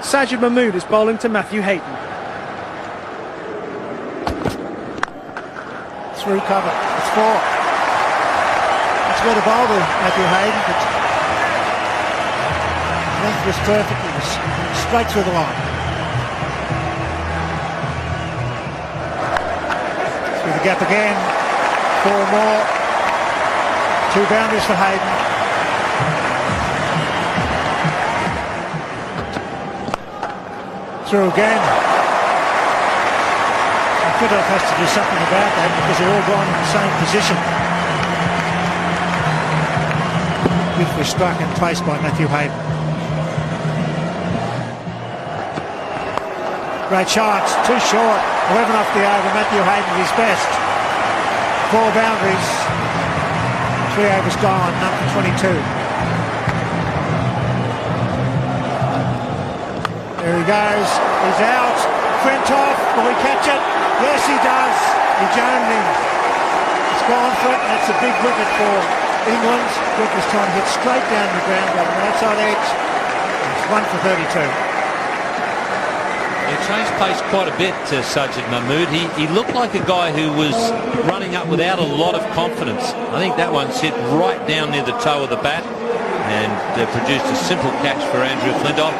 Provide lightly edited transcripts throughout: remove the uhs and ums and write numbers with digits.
Sajid Mahmood is bowling to Matthew Hayden. Through cover. It's 4. That's where the bowl to Matthew Hayden, but length was perfect. It was straight through the line. Through the gap again. 4 more. 2 boundaries for Hayden. Through again. Fiddle has to do something about that because they're all gone in the same position. Beautifully struck and placed by Matthew Hayden. Great shots, too short. 11 off the over. Matthew Hayden at his best. 4 boundaries. 3 overs gone, number 22. There he goes. He's out. Frentoff. Will he catch it? Yes, he does. He jammed him. He's gone for it. That's a big wicket for England. Wick was trying to hit straight down the ground on the outside edge. It's 1 for 32. He changed pace quite a bit to Sajid Mahmood. He looked like a guy who was running up without a lot of confidence. I think that one's hit right down near the toe of the bat and produced a simple catch for Andrew Flintoff.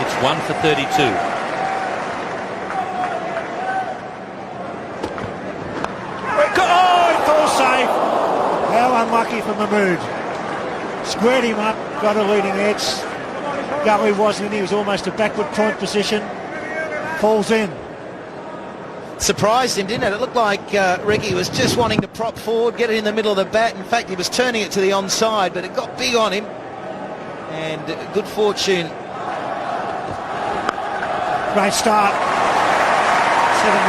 It's 1 for 32. How unlucky for Mahmood. Squared him up, got a leading edge. Gully wasn't in, he was almost a backward point position. Falls in. Surprised him, didn't it? It looked like Ricky was just wanting to prop forward, get it in the middle of the bat. In fact, he was turning it to the onside, but it got big on him. And good fortune. Great start. 7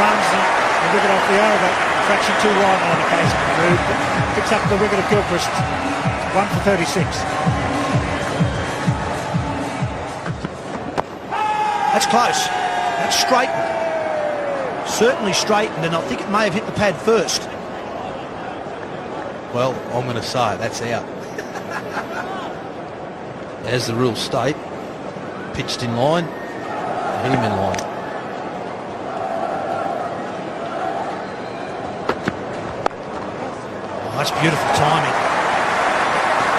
runs and a wicket off the over. Fraction too wide on occasion. Picks up the wicket of Gilchrist. 1 for 36. That's close. That's straightened. Certainly straightened, and I think it may have hit the pad first. Well, I'm going to say that's out. As the rules state, pitched in line, hit him in line. That's beautiful timing.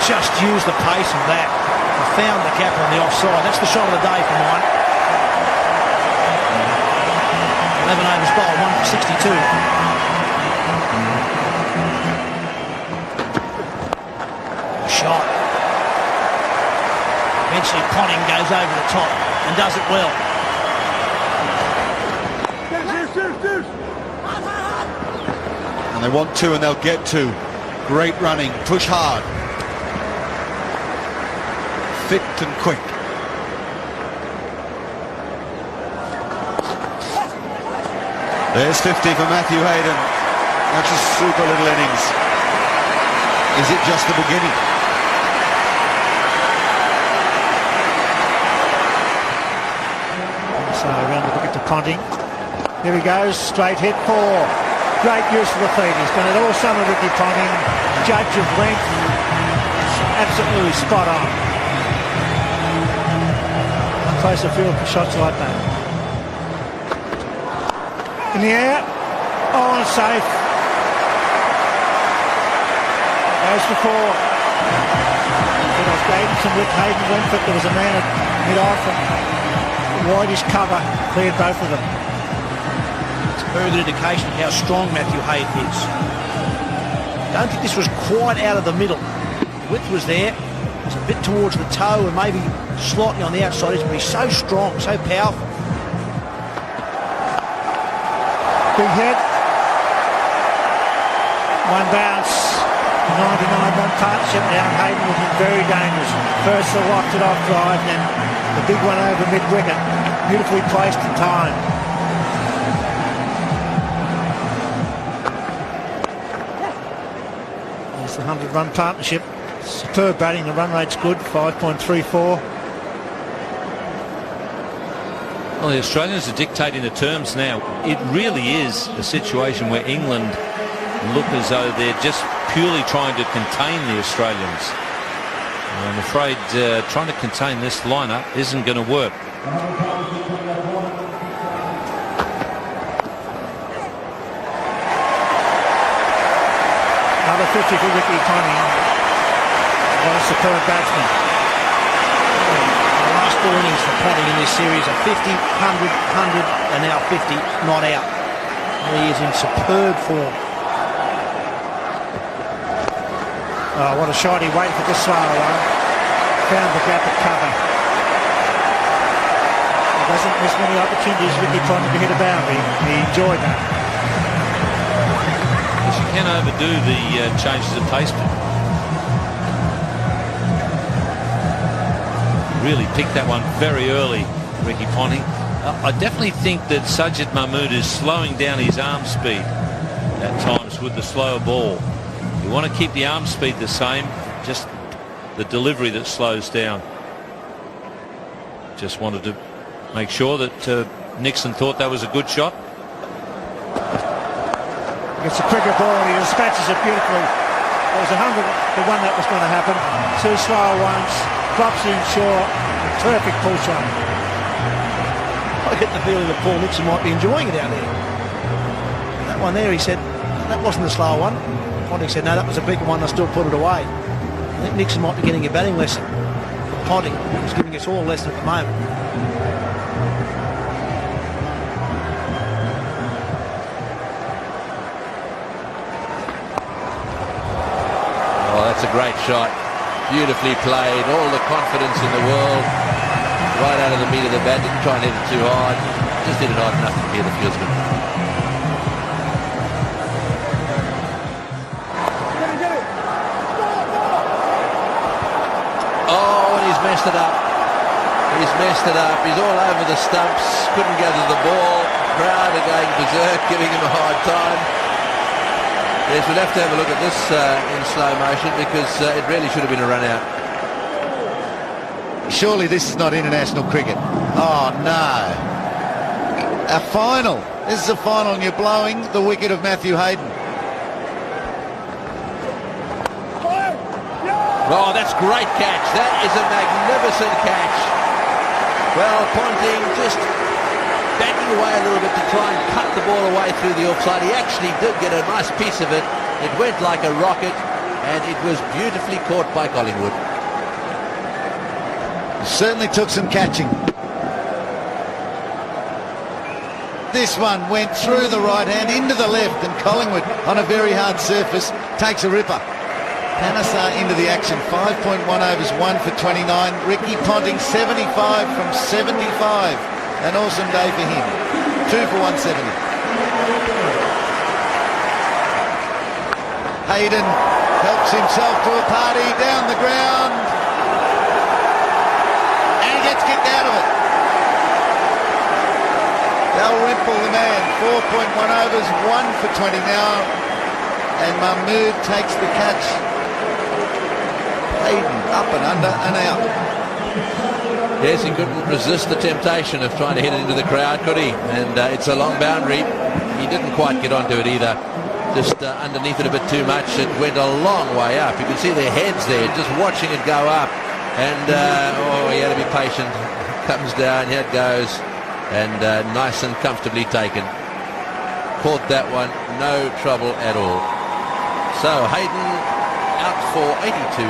Just used the pace of that. He found the gap on the offside. That's the shot of the day for mine. 11 overs bowled, 1 for 62. Shot. Eventually Ponting goes over the top and does it well. And they want to and they'll get to. Great running, push hard. Fit and quick. There's 50 for Matthew Hayden. That's a super little innings. Is it just the beginning? So around the wicket to Ponting. Here he goes, straight hit 4. Great use of the feet. He's done it all summer, Ricky Ponting. Judge of length. Absolutely spot on. A closer field for shots like that. In the air. Oh, and safe. Goes for 4. Gave some width. Hayden went for it. There was a man at mid-off and wideish cover cleared both of them. Further indication of how strong Matthew Hayden is. Don't think this was quite out of the middle. The width was there. It was a bit towards the toe and maybe slightly on the outside edge, but he's so strong, so powerful. Big hit. 1 bounce. 99-run partnership now. Hayden looking very dangerous. First the lofted off drive, then the big one over mid-wicket. Beautifully placed in time. There's the 100-run partnership. Superb batting. The run rate's good. 5.34. Well, the Australians are dictating the terms now. It really is a situation where England look as though they're just purely trying to contain the Australians. I'm afraid trying to contain this lineup isn't going to work. Another 50 for Ricky Ponting. What a superb batsman. The last 4 innings for Ponting in this series are 50, 100, 100, and now 50, not out. He is in superb form. Oh, what a shot. He waited for the slow one. Found the gap at cover. He doesn't miss many opportunities, Ricky Ponting, to hit a boundary. He enjoyed that. Because you can overdo the changes of pace. Really picked that one very early, Ricky Ponting. I definitely think that Sajid Mahmood is slowing down his arm speed at times with the slower ball. You want to keep the arm speed the same, just the delivery that slows down. Just wanted to make sure that Nixon thought that was a good shot. It's a cricket ball. He dispatches it beautifully. There was 100 to 1 that was going to happen. 2 slow ones. Drops in short. Terrific pull shot. I get the feeling that Paul Nixon might be enjoying it out there. That one there, he said, that wasn't the slow one. Ponting said, no, that was a bigger one. I still put it away. I think Nixon might be getting a batting lesson from Ponting. He's giving us all a lesson at the moment. Oh, that's a great shot. Beautifully played. All the confidence in the world. Right out of the meat of the bat. Didn't try and hit it too hard. Just hit it hard enough to hear the fieldsman. Oh, and he's messed it up. He's messed it up. He's all over the stumps. Couldn't gather the ball. Crowd are going berserk, giving him a hard time. Yes, we'll have to have a look at this in slow motion because it really should have been a run out. Surely this is not international cricket. Oh, no. A final. This is a final and you're blowing the wicket of Matthew Hayden. Oh, that's great catch. That is a magnificent catch. Well, Ponting just backing away a little bit to try and cut the ball away through the offside. He actually did get a nice piece of it. It went like a rocket and it was beautifully caught by Collingwood. Certainly took some catching. This one went through the right hand into the left and Collingwood on a very hard surface takes a ripper. Panesar into the action, 5.1 overs, 1 for 29. Ricky Ponting 75 from 75. An awesome day for him. 2 for 170. Hayden helps himself to a party down the ground. And he gets kicked out of it. Dalrymple, the man, 4.1 overs, 1 for 20 now. And Mahmood takes the catch. Hayden up and under and out. Yes, he couldn't resist the temptation of trying to hit it into the crowd, could he? And it's a long boundary. He didn't quite get onto it either. Just underneath it a bit too much. It went a long way up. You can see their heads there, just watching it go up. And, he had to be patient. Comes down, here it goes. And nice and comfortably taken. Caught that one, no trouble at all. So Hayden out for 82.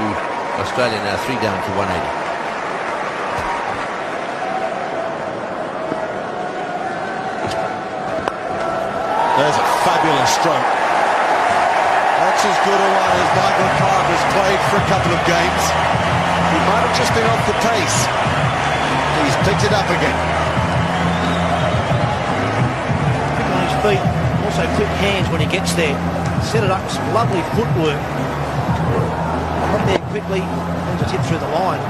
Australia now 3 down for 180. There's a fabulous stroke. That's as good a one as Michael Clarke has played for a couple of games. He might have just been off the pace. He's picked it up again. Quick on his feet, also quick hands when he gets there. Set it up, some lovely footwork. Got there quickly and just hit through the line.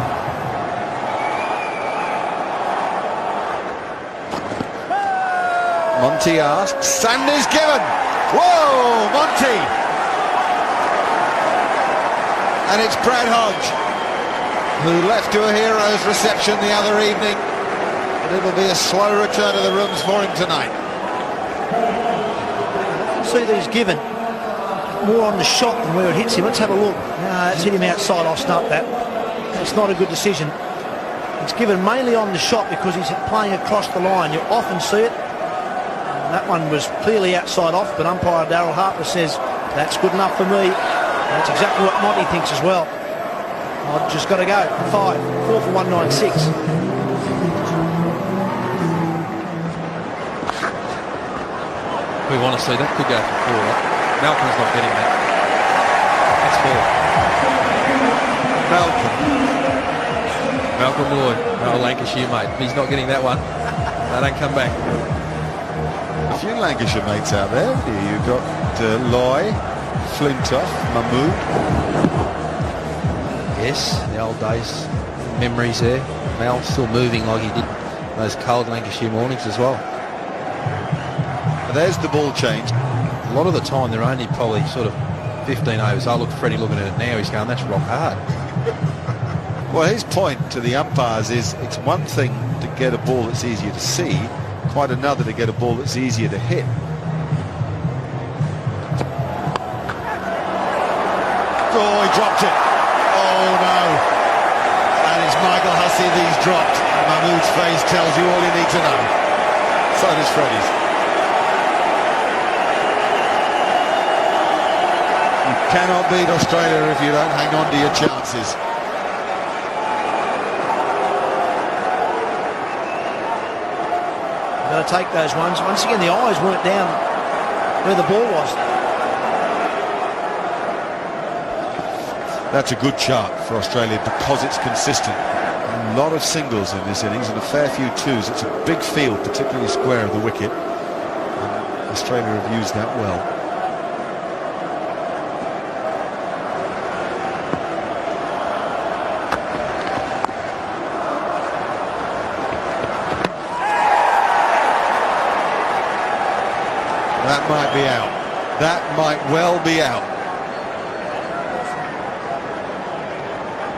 Monty asks, Sanders given. Whoa, Monty. And it's Brad Hodge, who left to a hero's reception the other evening. But it'll be a slow return to the rooms for him tonight. See that he's given more on the shot than where it hits him. Let's have a look. No, it's hit him outside. I'll snap that. It's not a good decision. It's given mainly on the shot because he's playing across the line. You often see it. And that one was clearly outside off, but umpire Darryl Harper says, that's good enough for me. And that's exactly what Monty thinks as well. I've just got to go. 4 for 196. We want to see that. Could go for 4. Malcolm's not getting that. That's 4. Malcolm Lloyd, our Lancashire mate. He's not getting that one. They don't come back. A few Lancashire mates out there. You've got Loy, Flintoff, Mahmood. Yes, the old days, memories there. Mal still moving like he did those cold Lancashire mornings as well. There's the ball change. A lot of the time they're only probably sort of 15 overs. Oh, look, Freddie looking at it now. He's going, that's rock hard. Well, his point to the umpires is it's one thing to get a ball that's easier to see, quite another to get a ball that's easier to hit. Oh, he dropped it. Oh, no. And it's Michael Hussey that he's dropped. Mahmood's face tells you all you need to know. So does Freddie's. You cannot beat Australia if you don't hang on to your chances. Got to take those ones. Once again, the eyes weren't down where the ball was. That's a good chart for Australia because it's consistent. A lot of singles in this innings and a fair few twos. It's a big field, particularly square of the wicket. And Australia have used that well. That might be out. That might well be out.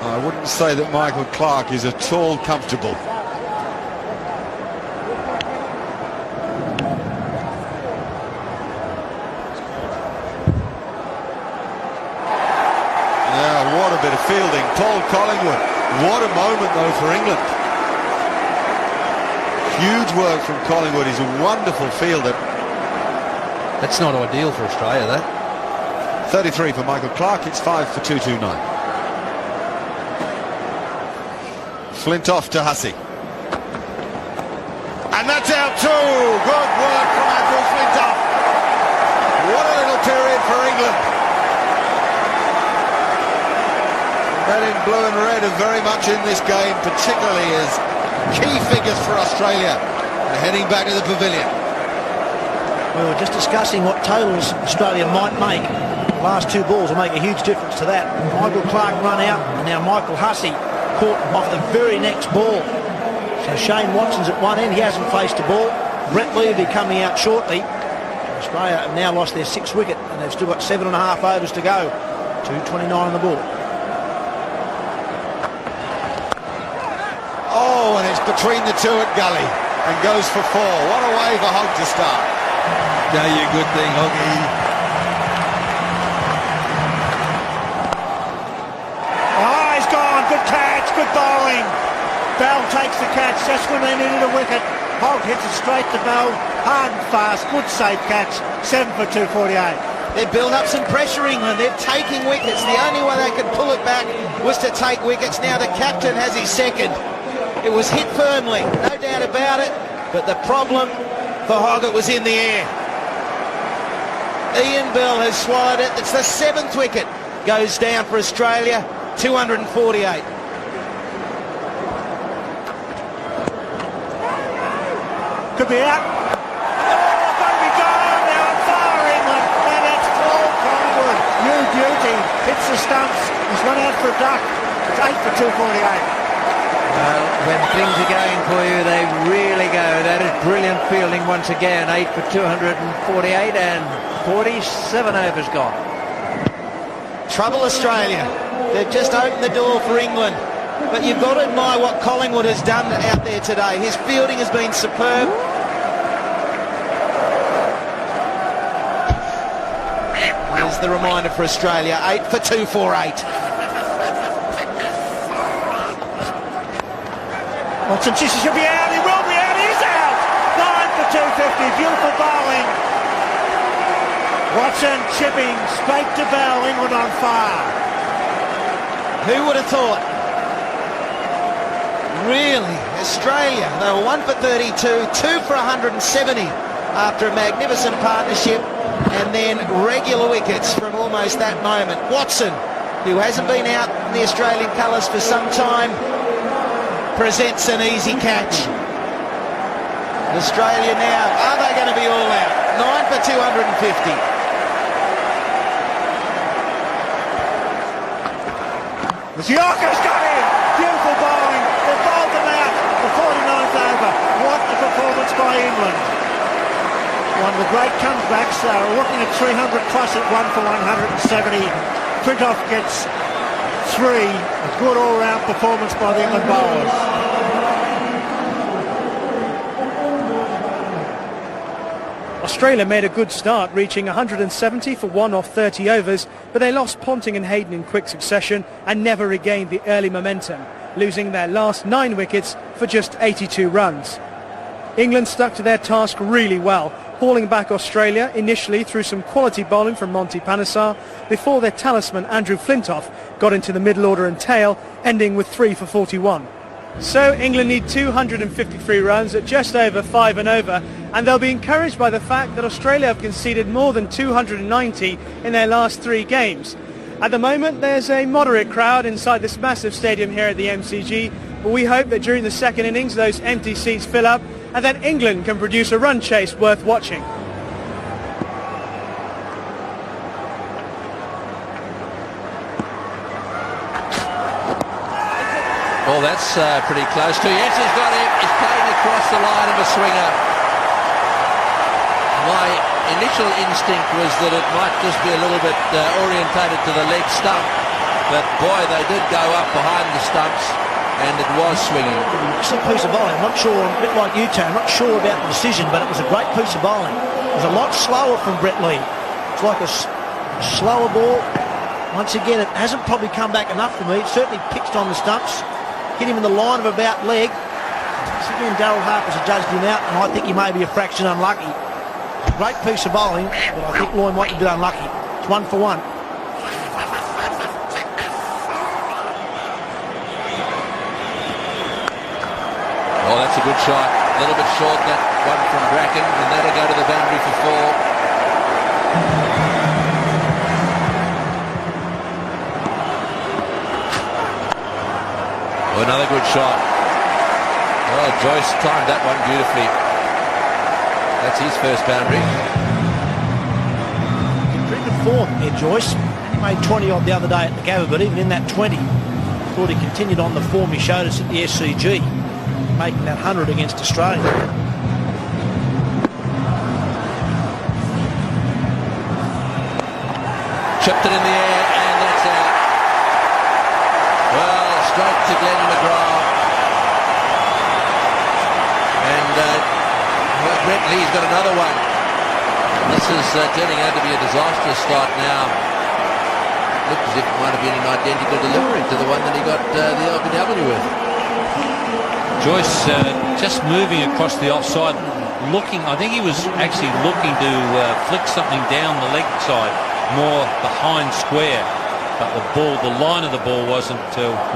I wouldn't say that Michael Clarke is at all comfortable. Yeah, what a bit of fielding. Paul Collingwood. What a moment, though, for England. Huge work from Collingwood. He's a wonderful fielder. That's not ideal for Australia, that. 33 for Michael Clarke. It's 5 for 229. Flintoff to Hussey. And that's out too. Good work from Andrew Flintoff. What a little period for England. Men in blue and red are very much in this game, particularly as key figures for Australia. They're heading back to the pavilion. We were just discussing what totals Australia might make. The last 2 balls will make a huge difference to that. Michael Clarke run out, and now Michael Hussey caught off the very next ball. So Shane Watson's at one end. He hasn't faced a ball. Brett Lee will be coming out shortly. Australia have now lost their 6th wicket, and they've still got 7.5 overs to go. 2:29 on the board. Oh, and it's between the two at Gully and goes for 4. What a way for Hogg to start. Yeah, you good thing, Hoggy. Good catch, good bowling. Bell takes the catch just when they needed a wicket. Hogg hits it straight to Bell, hard and fast, good safe catch, 7 for 248. They're building up some pressure, England. They're taking wickets. The only way they could pull it back was to take wickets. Now the captain has his second. It was hit firmly, no doubt about it, but the problem for Hogg, it was in the air. Ian Bell has swallowed it. It's the 7th wicket goes down for Australia. 248. Could be out. Oh, got to be gone now on fire, England. And it's Paul Collingwood. New beauty. Hits the stumps. He's run out for a duck. It's 8 for 248. Well, when things are going for you, they really go. That is brilliant fielding once again. 8 for 248 and 47 overs gone. Trouble Australia. They've just opened the door for England. But you've got to admire what Collingwood has done out there today. His fielding has been superb. Here's the reminder for Australia. 8 for 248. Watson says he should be out. He will be out. He's out. 9 for 250. Beautiful bowling. Watson chipping straight to bow. England on fire. Who would have thought? Really, Australia, they were 1 for 32, 2 for 170 after a magnificent partnership, and then regular wickets from almost that moment. Watson, who hasn't been out in the Australian colours for some time, presents an easy catch. Australia now, are they going to be all out? 9 for 250. Yorker's got in! Beautiful bowling. They bowled them out. The 49th over. What a performance by England. One of the great comebacks. Looking at 300 plus at 1 for 170. Flintoff gets 3. A good all-round performance by the England bowlers. Australia made a good start, reaching 170 for 1 off 30 overs, but they lost Ponting and Hayden in quick succession and never regained the early momentum, losing their last 9 wickets for just 82 runs. England stuck to their task really well, hauling back Australia initially through some quality bowling from Monty Panesar before their talisman Andrew Flintoff got into the middle order and tail, ending with 3 for 41. So England need 253 runs at just over 5 and over, and they'll be encouraged by the fact that Australia have conceded more than 290 in their last 3 games. At the moment there's a moderate crowd inside this massive stadium here at the MCG, but we hope that during the second innings those empty seats fill up and that England can produce a run chase worth watching. Well, that's pretty close to. Yes, he's got him. He's playing across the line of a swinger. My initial instinct was that it might just be a little bit orientated to the leg stump, but boy, they did go up behind the stumps, and it was swinging. Excellent piece of bowling. I'm not sure, a bit like you, Tam, I'm not sure about the decision, but it was a great piece of bowling. It was a lot slower from Brett Lee. It's like a slower ball. Once again, it hasn't probably come back enough for me. It certainly pitched on the stumps, hit him in the line of about leg. Once again, Daryl Harper's judged him out, and I think he may be a fraction unlucky. Great piece of bowling, but I think Lloyd might be a bit unlucky. It's 1 for 1. Oh, that's a good shot. A little bit short, that one from Bracken, and that'll go to the boundary for 4. Oh, another good shot. Oh, Joyce timed that one beautifully. That's his first boundary. Pretty good form here, Joyce. He made 20 odd the other day at the Gabba, but even in that 20, I thought he continued on the form he showed us at the SCG, making that 100 against Australia. Chipped it in the air, and that's out. Well, straight to Glenn McGrath. And Brett Lee's got another one. This is turning out to be a disastrous start now. Looked as if it might have been an identical delivery to the one that he got the LBW with. Joyce just moving across the offside, looking, I think he was actually looking to flick something down the leg side, more behind square, but the line of the ball wasn't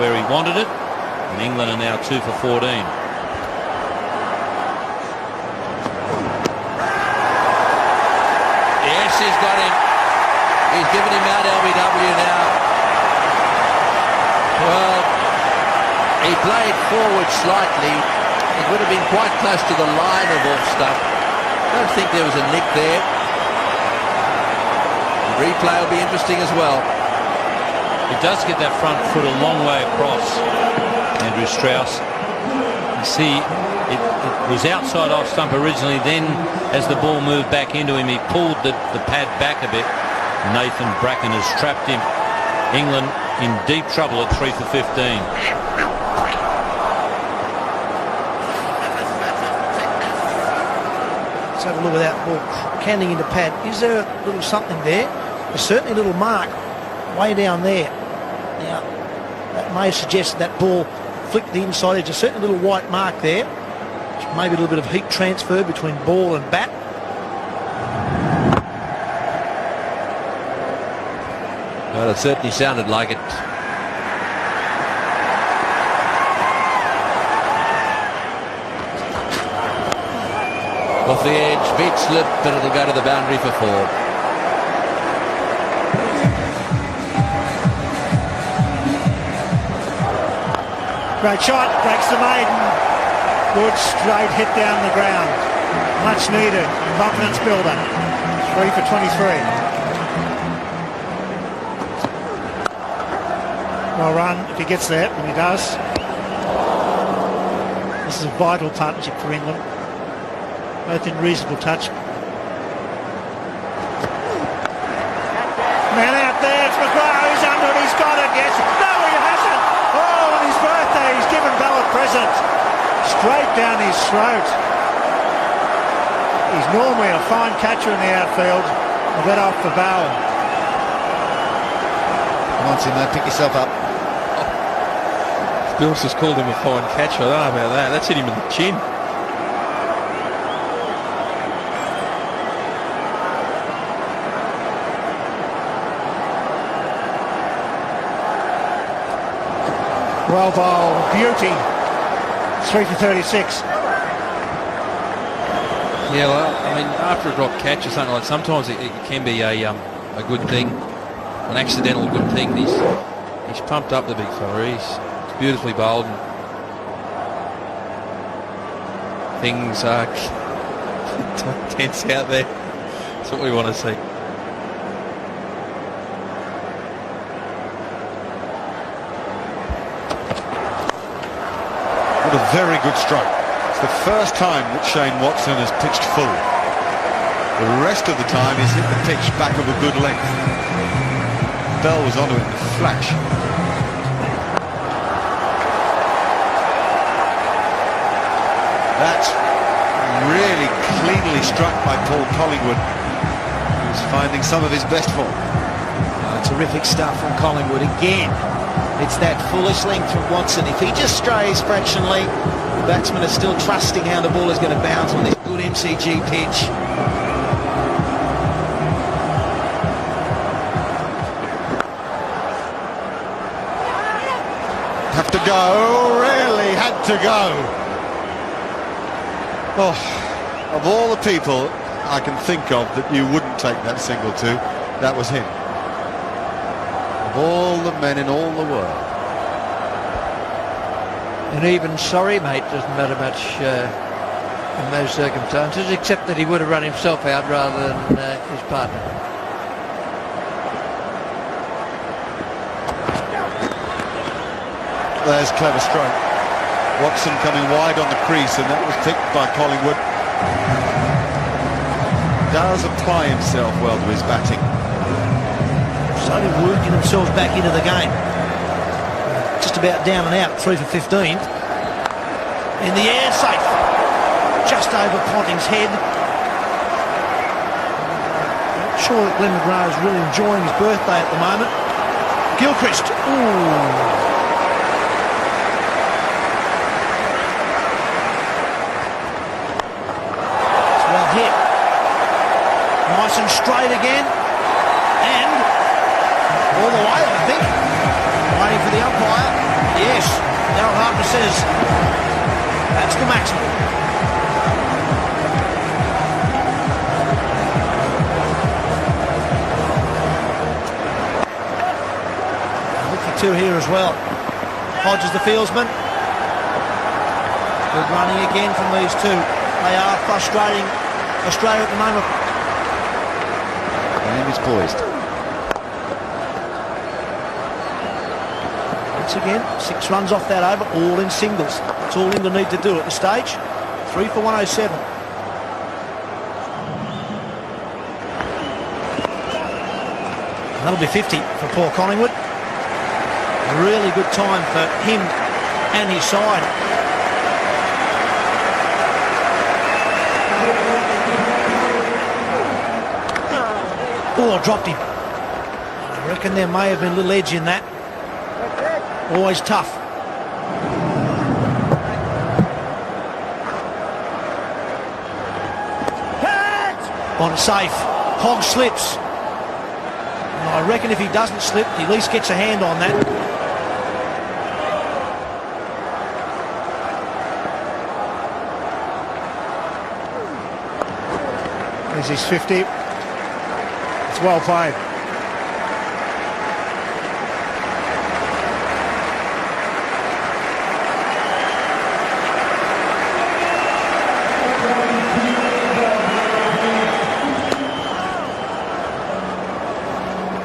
where he wanted it, and England are now 2 for 14. Yes, he's got him. He's given him out LBW now. Well, he played forward slightly. It would have been quite close to the line of off stump. I don't think there was a nick there. The replay will be interesting as well. He does get that front foot a long way across, Andrew Strauss. You see, it was outside off stump originally, then as the ball moved back into him, he pulled the pad back a bit. Nathan Bracken has trapped him. England in deep trouble at 3 for 15. Let's have a look at that ball canting into pad. Is there a little something there? There's certainly a little mark way down there. Now, that may suggest that ball flicked the inside edge. There's certainly a little white mark there. Maybe a little bit of heat transfer between ball and bat. Well, it certainly sounded like it. Off the edge, beat slip, but it'll go to the boundary for 4. Great shot, breaks the maiden. Good straight hit down the ground. Much needed. Confidence builder. 3 for 23. Well run if he gets there, and he does. This is a vital partnership for England. Both in reasonable touch. Man out there, it's McGrath, he's under it, he's got it, yes. No, he hasn't. Oh, on his birthday, he's given Bell a present. Straight down his throat. He's normally a fine catcher in the outfield. A bit off the barrel. Come on, Simo, pick yourself up. Bills just called him a fine catcher. I don't know about that. That's hit him in the chin. Well bowled, beauty. 3 for 36. Yeah, well, I mean, after a drop catch or something like that, sometimes it can be a good thing, an accidental good thing. He's pumped up the big fella. He's beautifully bowled. And things are tense out there. That's what we want to see. What a very good stroke. It's the first time that Shane Watson has pitched full. The rest of the time he's hit the pitch back of a good length. Bell was onto it in a flash. That's really cleanly struck by Paul Collingwood, who's finding some of his best form. Terrific stuff from Collingwood again. It's that foolish length from Watson. If he just strays fractionally, the batsmen are still trusting how the ball is going to bounce on this good MCG pitch. Have to go, really had to go. Oh, of all the people I can think of that you wouldn't take that single to, that was him. Of all the men in all the world. And even sorry, mate, doesn't matter much in those circumstances, except that he would have run himself out rather than his partner. There's clever stroke. Watson coming wide on the crease, and that was picked by Collingwood. Does apply himself well to his batting. Slowly working themselves back into the game. Just about down and out, 3 for 15. In the air, safe. Just over Ponting's head. Not sure that Glenn McGrath is really enjoying his birthday at the moment. Gilchrist. Ooh. Well hit. Nice and straight again. And all the way, I think. Waiting for the umpire. Yes. Darryl Harper says that's the maximum. Look for 2 here as well. Hodges the fieldsman. Good running again from these two. They are frustrating Australia at the moment. Game is poised. Once again, 6 runs off that over, all in singles. That's all England need to do at the stage. 3 for 107. That'll be 50 for Paul Collingwood. A really good time for him and his side. Oh, dropped him. I reckon there may have been a little edge in that. Always tough. On safe. Hogg slips. And I reckon if he doesn't slip, he at least gets a hand on that. There's his 50. It's well played.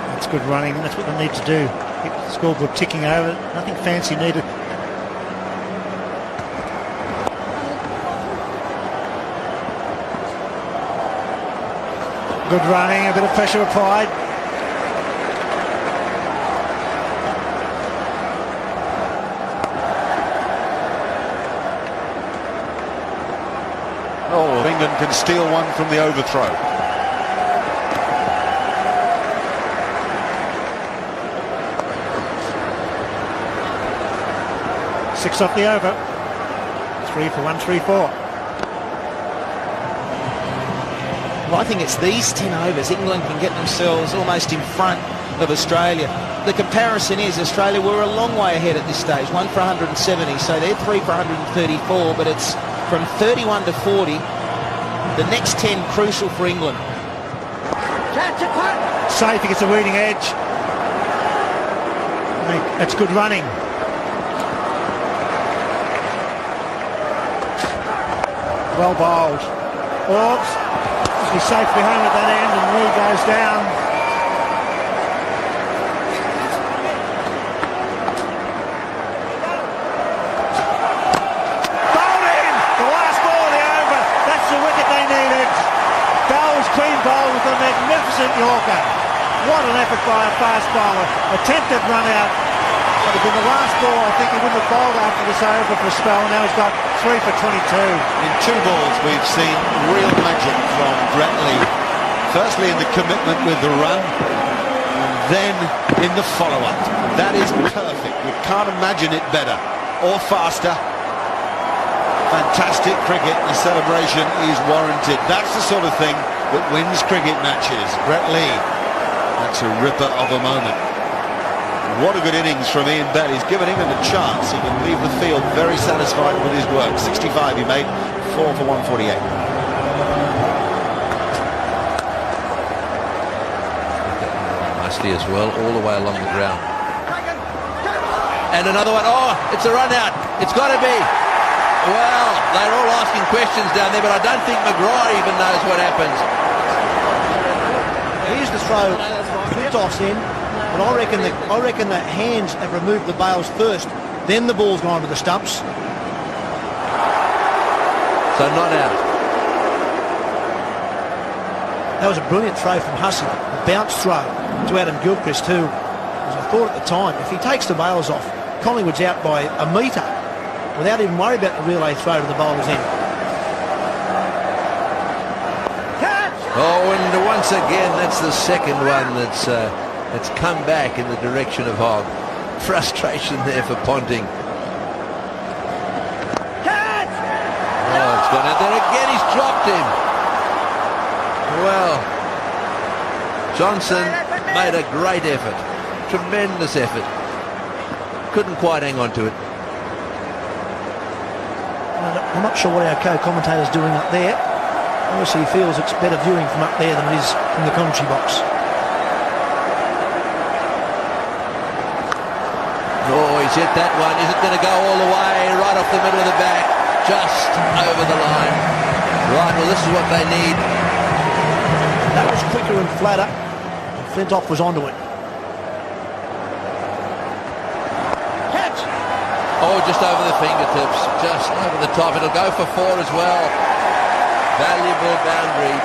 That's good running. That's what they need to do. Keep the scoreboard ticking over. Nothing fancy needed. Good running, a bit of pressure applied. Oh, England can steal one from the overthrow. Six off the over. 3 for 1, 3-4. Well, I think it's these 10 overs. England can get themselves almost in front of Australia. The comparison is Australia were a long way ahead at this stage, 1 for 170, so they're 3 for 134, but it's from 31 to 40. The next 10 crucial for England. Safe, he gets a leading edge. That's good running. Well bowled. Oops. He's safely home at that end, and Lee goes down. Bowled in! The last ball of the over. That's the wicket they needed. Bell's clean bowl with a magnificent Yorker. What an effort by a fast bowler. Attempted run out. Would have been the last ball. I think he wouldn't have bowled after this over for a spell. Now he's got 3 for 22. In 2 balls, we've seen real magic from Brett Lee. Firstly in the commitment with the run, and then in the follow-up. That is perfect. We can't imagine it better or faster. Fantastic cricket. The celebration is warranted. That's the sort of thing that wins cricket matches. Brett Lee, that's a ripper of a moment. What a good innings from Ian Bell. He's given England a chance. He can leave the field very satisfied with his work. 65 he made, 4 for 148. Nicely as well, all the way along the ground. And another one. Oh, it's a run out. It's got to be. Well, they're all asking questions down there, but I don't think McGrath even knows what happens. Here's the throw. Toss in. But I reckon the hands have removed the bails first. Then the ball's gone to the stumps. So not out. That was a brilliant throw from Hussey. A bounce throw to Adam Gilchrist who, as I thought at the time, if he takes the bails off, Collingwood's out by a metre without even worrying about the relay throw to the bowler's end. Oh, and once again, that's the second one that's come back in the direction of Hogg. Frustration there for Ponting. Oh, it's gone out there again. He's dropped him. Well, Johnson made a great effort. Tremendous effort. Couldn't quite hang on to it. I'm not sure what our co-commentator's doing up there. Obviously he feels it's better viewing from up there than it is from the commentary box. Oh, he's hit that one. Is it going to go all the way? Right off the middle of the back. Just over the line. Right, well, this is what they need. That was quicker and flatter. And Flintoff was onto it. Catch! Oh, just over the fingertips. Just over the top. It'll go for 4 as well. Valuable boundary.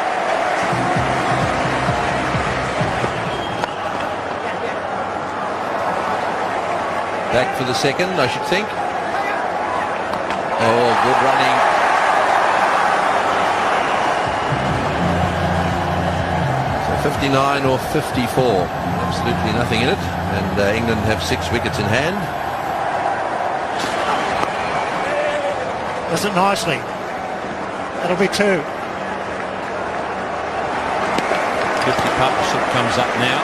Back for the second, I should think. Oh, good running. So 59 or 54. Absolutely nothing in it. And England have 6 wickets in hand. Does it nicely. That'll be 2. 50 partnership comes up now.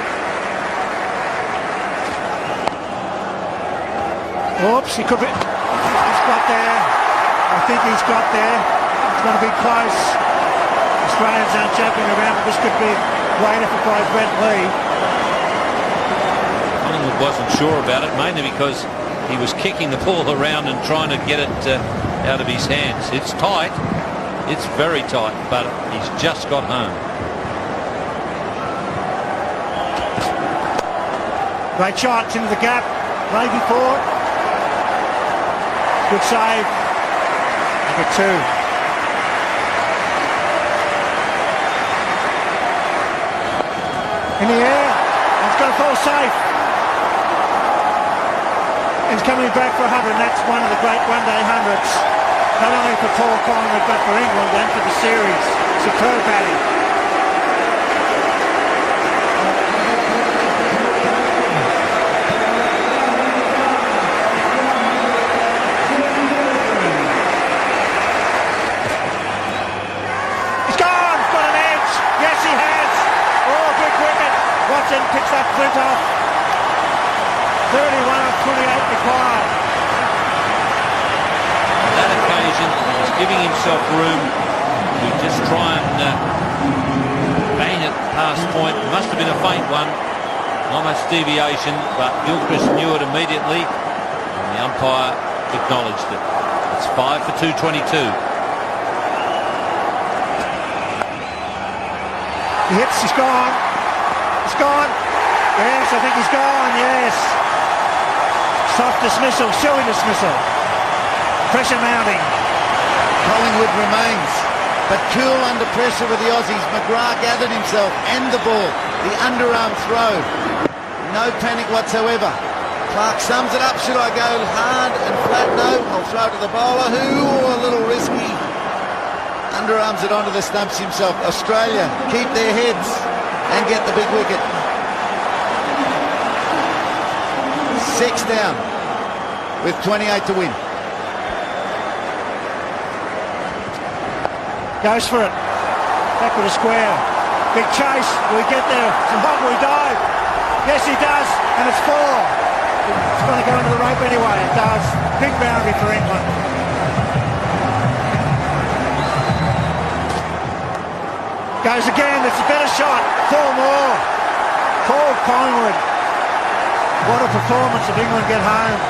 Oops, he could be. He's got there. I think he's got there. It's going to be close. Australians aren't jumping around, but this could be great if it by Brent Lee. Collingwood wasn't sure about it, mainly because he was kicking the ball around and trying to get it out of his hands. It's tight. It's very tight, but he's just got home. Great shot into the gap. Maybe forward. Good save. Number 2. In the air. It's going to fall safe. He's coming back for 100, and that's one of the great one-day hundreds. Not only for Paul Collingwood, but for England and for the series. Superb batting. He's gone! Got an edge! Yes, he has! Oh, big wicket! Watson picks that Flint off. 31 of 28 required. On that occasion, he was giving himself room to just try and bang it past point. It must have been a faint one. Not much deviation, but Gilchrist knew it immediately, and the umpire acknowledged it. It's 5 for 222. He hits, he's gone. He's gone. Yes, I think he's gone, yes. Soft dismissal, silly dismissal. Pressure mounting. Collingwood remains, but cool under pressure with the Aussies. McGrath gathered himself and the ball. The underarm throw. No panic whatsoever. Clark sums it up. Should I go hard and flat? No. I'll throw to the bowler. A little risky. Underarms it onto the stumps himself. Australia keep their heads and get the big wicket. 6 down with 28 to win. Goes for it. Back with a square. Big chase. Will he get there? Zimbabwe dive. Yes, he does. And it's 4. It's going to go into the rope anyway. It does. Big boundary for England. Goes again. It's a better shot. 4 more. Paul Collingwood. What a performance if England get home.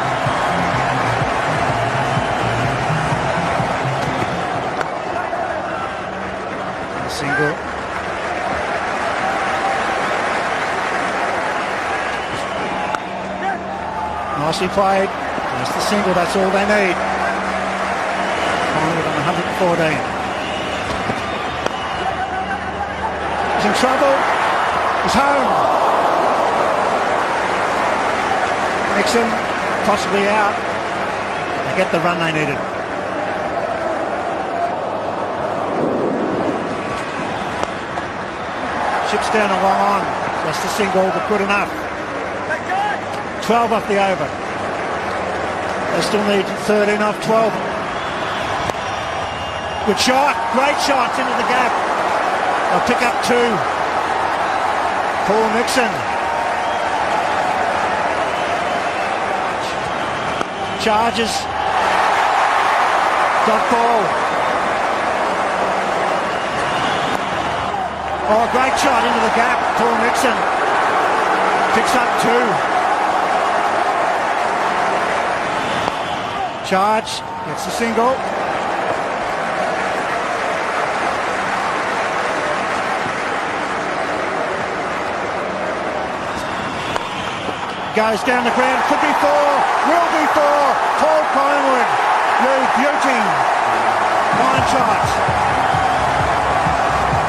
A single. Nicely played. That's the single. That's all they need. Collingwood on 114. He's in trouble. He's home. Nixon possibly out. They get the run they needed. Chips down a long on. Just a single, but good enough. 12 off the over. They still need 13 off 12. Good shot. Great shots into the gap. They'll pick up 2. Paul Nixon. Charges. Dot ball. Oh, great shot into the gap. Paul Nixon picks up 2. Charge. Gets the single. Goes down the ground, could be 4, will be 4. Paul Collingwood, you beauty. 9 shots.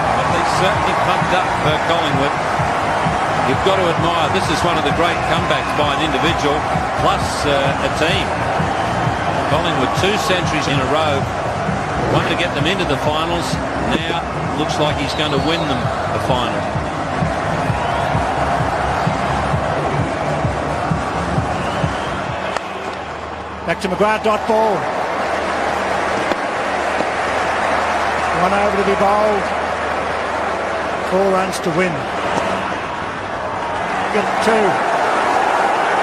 But they certainly pumped up Collingwood. You've got to admire, this is one of the great comebacks by an individual, plus a team. Collingwood 2 centuries in a row, one to get them into the finals. Now looks like he's going to win them the final. Back to McGrath, dot ball. 1 over to be bowled. 4 runs to win. wicket too.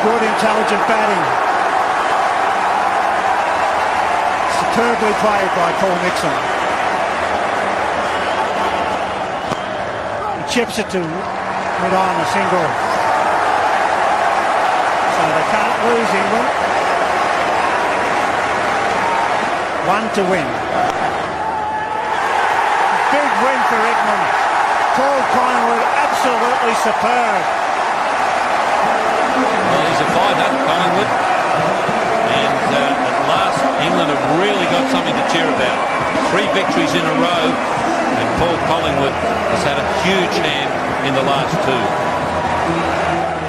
Good, intelligent batting. Superbly played by Paul Nixon. He chips it to mid-on, a single. So they can't lose, England. One to win. Big win for England. Paul Collingwood absolutely superb. Well, he's a fighter, Collingwood. And at last, England have really got something to cheer about. 3 victories in a row, and Paul Collingwood has had a huge hand in the last 2.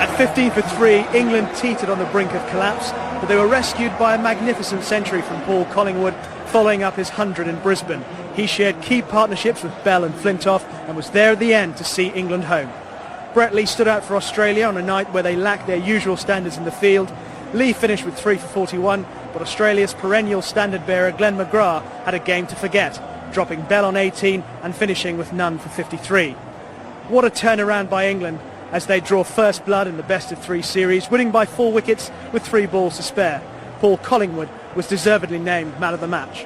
At 15 for 3, England teetered on the brink of collapse, but they were rescued by a magnificent century from Paul Collingwood, following up his 100 in Brisbane. He shared key partnerships with Bell and Flintoff and was there at the end to see England home. Brett Lee stood out for Australia on a night where they lacked their usual standards in the field. Lee finished with 3 for 41, but Australia's perennial standard bearer Glenn McGrath had a game to forget, dropping Bell on 18 and finishing with none for 53. What a turnaround by England as they draw first blood in the best-of-3 series, winning by 4 wickets with 3 balls to spare. Paul Collingwood was deservedly named man of the match.